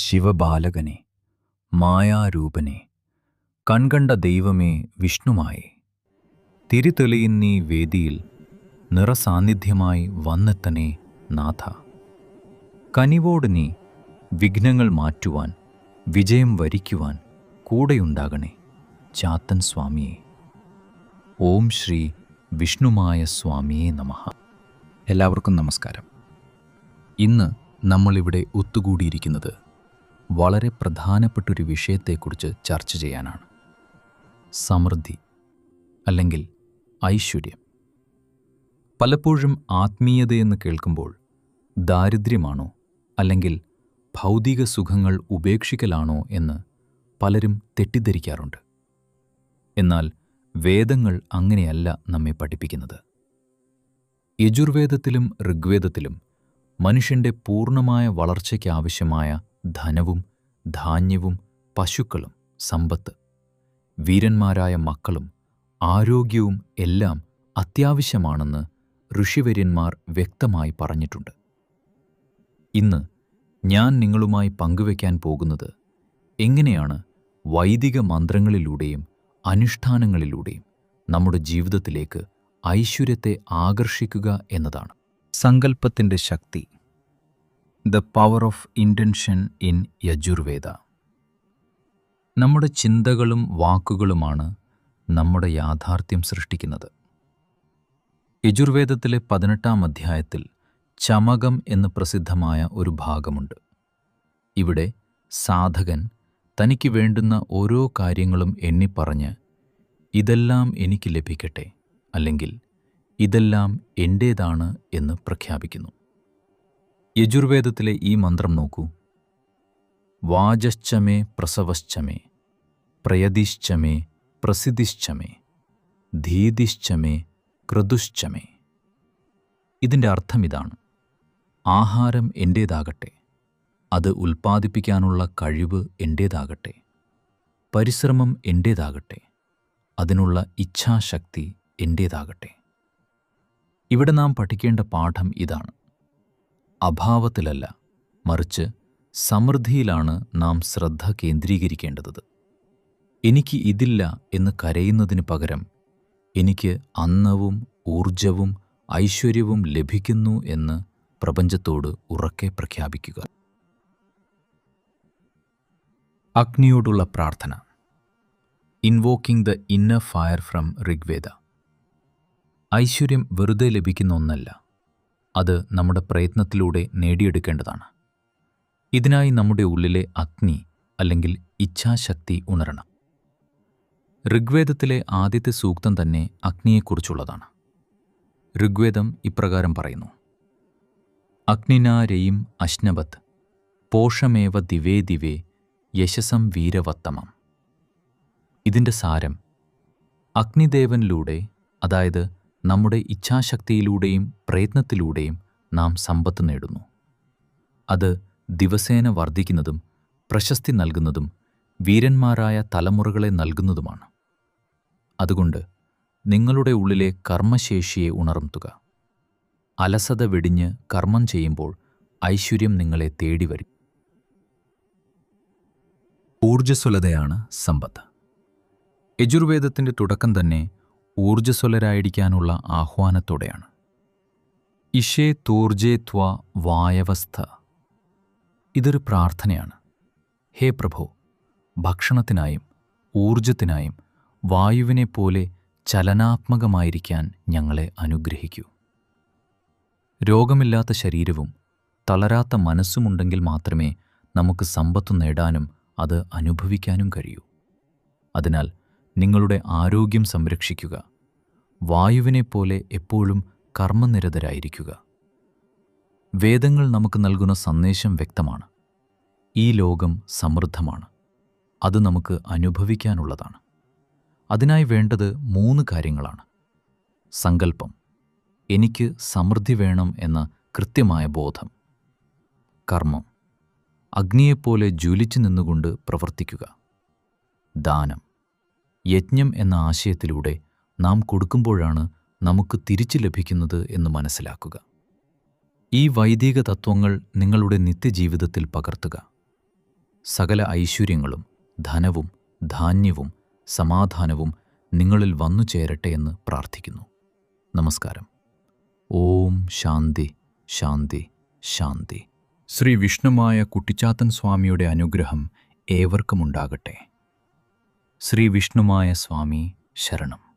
ശിവബാലകനെ, മായാരൂപനെ, കൺകണ്ട ദൈവമേ വിഷ്ണുവായേ, തിരിതെളിയുന്നീ വേദിയിൽ നിറസാന്നിധ്യമായി വന്നെത്തണേ നാഥ. കനിവോട് നീ വിഘ്നങ്ങൾ മാറ്റുവാൻ, വിജയം വരിക്കുവാൻ കൂടെയുണ്ടാകണേ ചാത്തൻ സ്വാമിയെ. ഓം ശ്രീ വിഷ്ണുമായ സ്വാമിയേ നമഃ. എല്ലാവർക്കും നമസ്കാരം. ഇന്ന് നമ്മളിവിടെ ഒത്തുകൂടിയിരിക്കുന്നത് വളരെ പ്രധാനപ്പെട്ടൊരു വിഷയത്തെക്കുറിച്ച് ചർച്ച ചെയ്യാനാണ്. സമൃദ്ധി അല്ലെങ്കിൽ ഐശ്വര്യം. പലപ്പോഴും ആത്മീയതയെന്ന് കേൾക്കുമ്പോൾ ദാരിദ്ര്യമാണോ അല്ലെങ്കിൽ ഭൗതിക സുഖങ്ങൾ ഉപേക്ഷിക്കലാണോ എന്ന് പലരും തെറ്റിദ്ധരിക്കാറുണ്ട്. എന്നാൽ വേദങ്ങൾ അങ്ങനെയല്ല നമ്മെ പഠിപ്പിക്കുന്നത്. യജുർവേദത്തിലും ഋഗ്വേദത്തിലും മനുഷ്യൻ്റെ പൂർണ്ണമായ വളർച്ചയ്ക്കാവശ്യമായ ധനവും ധാന്യവും പശുക്കളും സമ്പത്ത്, വീരന്മാരായ മക്കളും ആരോഗ്യവും എല്ലാം അത്യാവശ്യമാണെന്ന് ഋഷിവര്യന്മാർ വ്യക്തമായി പറഞ്ഞിട്ടുണ്ട്. ഇന്ന് ഞാൻ നിങ്ങളുമായി പങ്കുവയ്ക്കാൻ പോകുന്നത് എങ്ങനെയാണ് വൈദിക മന്ത്രങ്ങളിലൂടെയും അനുഷ്ഠാനങ്ങളിലൂടെയും നമ്മുടെ ജീവിതത്തിലേക്ക് ഐശ്വര്യത്തെ ആകർഷിക്കുക എന്നതാണ്. സങ്കല്പത്തിൻ്റെ ശക്തി. The power of intention in Yajurveda. നമ്മുടെ ചിന്തകളും വാക്കുകളുമാണ് നമ്മുടെ യാഥാർത്ഥ്യം സൃഷ്ടിക്കുന്നത്. യജുർവേദത്തിലെ 18-ാം അധ്യായത്തിൽ ചമകം എന്ന് പ്രസിദ്ധമായ ഒരു ഭാഗമുണ്ട്. ഇവിടെ സാധകൻ തനിക്ക് വേണ്ടുന്ന ഓരോ കാര്യങ്ങളും എണ്ണിപ്പറഞ്ഞ് ഇതെല്ലാം എനിക്ക് ലഭിക്കട്ടെ അല്ലെങ്കിൽ ഇതെല്ലാം എൻ്റേതാണ് എന്ന് പ്രഖ്യാപിക്കുന്നു. യജുർവേദത്തിലെ ഈ മന്ത്രം നോക്കൂ. വാജശ്ചമേ പ്രസവശ്ചമേ, പ്രയതിശ്ചമേ പ്രസിദ്ധിശ്ചമേ, ധീതിശ്ചമേ ക്രതുശ്ചമേ. ഇതിൻ്റെ അർത്ഥം ഇതാണ്: ആഹാരം എൻ്റേതാകട്ടെ, അത് ഉൽപ്പാദിപ്പിക്കാനുള്ള കഴിവ് എൻ്റേതാകട്ടെ, പരിശ്രമം എൻ്റേതാകട്ടെ, അതിനുള്ള ഇച്ഛാശക്തി എൻ്റേതാകട്ടെ. ഇവിടെ നാം പഠിക്കേണ്ട പാഠം ഇതാണ്: അഭാവത്തിലല്ല, മറിച്ച് സമൃദ്ധിയിലാണ് നാം ശ്രദ്ധ കേന്ദ്രീകരിക്കേണ്ടത്. എനിക്ക് ഇതില്ല എന്ന് കരയുന്നതിന് പകരം എനിക്ക് അന്നവും ഊർജവും ഐശ്വര്യവും ലഭിക്കുന്നു എന്ന് പ്രപഞ്ചത്തോട് ഉറക്കെ പ്രഖ്യാപിക്കുക. അഗ്നിയോടുള്ള പ്രാർത്ഥന. Invoking the inner fire from Rigveda. ഐശ്വര്യം വെറുതെ ലഭിക്കുന്ന ഒന്നല്ല, അത് നമ്മുടെ പ്രയത്നത്തിലൂടെ നേടിയെടുക്കേണ്ടതാണ്. ഇതിനായി നമ്മുടെ ഉള്ളിലെ അഗ്നി അല്ലെങ്കിൽ ഇച്ഛാശക്തി ഉണരണം. ഋഗ്വേദത്തിലെ ആദ്യത്തെ സൂക്തം തന്നെ അഗ്നിയെക്കുറിച്ചുള്ളതാണ്. ഋഗ്വേദം ഇപ്രകാരം പറയുന്നു: അഗ്നിനാ രയിം അശ്നവത് പോഷമേവ ദിവേ ദിവേ യശസം വീരവത്തമം. ഇതിൻ്റെ സാരം: അഗ്നിദേവനിലൂടെ, അതായത് നമ്മുടെ ഇച്ഛാശക്തിയിലൂടെയും പ്രയത്നത്തിലൂടെയും നാം സമ്പത്ത് നേടുന്നു. അത് ദിവസേന വർദ്ധിക്കുന്നതും പ്രശസ്തി നൽകുന്നതും വീരന്മാരായ തലമുറകളെ നൽകുന്നതുമാണ്. അതുകൊണ്ട് നിങ്ങളുടെ ഉള്ളിലെ കർമ്മശേഷിയെ ഉണർത്തുക. അലസത വെടിഞ്ഞ് കർമ്മം ചെയ്യുമ്പോൾ ഐശ്വര്യം നിങ്ങളെ തേടിവരും. ഊർജ്ജസ്വലതയാണ് സമ്പത്ത്. യജുർവേദത്തിൻ്റെ തുടക്കം തന്നെ ഊർജ്ജസ്വലരായിരിക്കാനുള്ള ആഹ്വാനത്തോടെയാണ്. ഇഷേ തൂർജേ ത്വ വായവസ്ഥ. ഇതൊരു പ്രാർത്ഥനയാണ്. ഹേ പ്രഭോ, ഭക്ഷണത്തിനായും ഊർജത്തിനായും വായുവിനെപ്പോലെ ചലനാത്മകമായിരിക്കാൻ ഞങ്ങളെ അനുഗ്രഹിക്കൂ. രോഗമില്ലാത്ത ശരീരവും തളരാത്ത മനസ്സുമുണ്ടെങ്കിൽ മാത്രമേ നമുക്ക് സമ്പത്ത് നേടാനും അത് അനുഭവിക്കാനും കഴിയൂ. അതിനാൽ നിങ്ങളുടെ ആരോഗ്യം സംരക്ഷിക്കുക. വായുവിനെപ്പോലെ എപ്പോഴും കർമ്മനിരതരായിരിക്കുക. വേദങ്ങൾ നമുക്ക് നൽകുന്ന സന്ദേശം വ്യക്തമാണ്. ഈ ലോകം സമൃദ്ധമാണ്, അത് നമുക്ക് അനുഭവിക്കാനുള്ളതാണ്. അതിനായി വേണ്ടത് 3 കാര്യങ്ങളാണ്: സങ്കല്പം, എനിക്ക് സമൃദ്ധി വേണം എന്ന കൃത്യമായ ബോധം; കർമ്മം, അഗ്നിയെപ്പോലെ ജ്വലിച്ചു നിന്നുകൊണ്ട് പ്രവർത്തിക്കുക; ദാനം, യജ്ഞം എന്ന ആശയത്തിലൂടെ നാം കൊടുക്കുമ്പോഴാണ് നമുക്ക് തിരിച്ചു ലഭിക്കുന്നത് എന്ന് മനസ്സിലാക്കുക. ഈ വൈദിക തത്വങ്ങൾ നിങ്ങളുടെ നിത്യജീവിതത്തിൽ പകർത്തുക. സകല ഐശ്വര്യങ്ങളും ധനവും ധാന്യവും സമാധാനവും നിങ്ങളിൽ വന്നു ചേരട്ടെ എന്ന് പ്രാർത്ഥിക്കുന്നു. നമസ്കാരം. ഓം ശാന്തി ശാന്തി ശാന്തി. ശ്രീ വിഷ്ണുമായ കുട്ടിച്ചാത്തൻ സ്വാമിയുടെ അനുഗ്രഹം ഏവർക്കുമുണ്ടാകട്ടെ. ശ്രീ വിഷ്ണുമായ സ്വാമി ശരണം.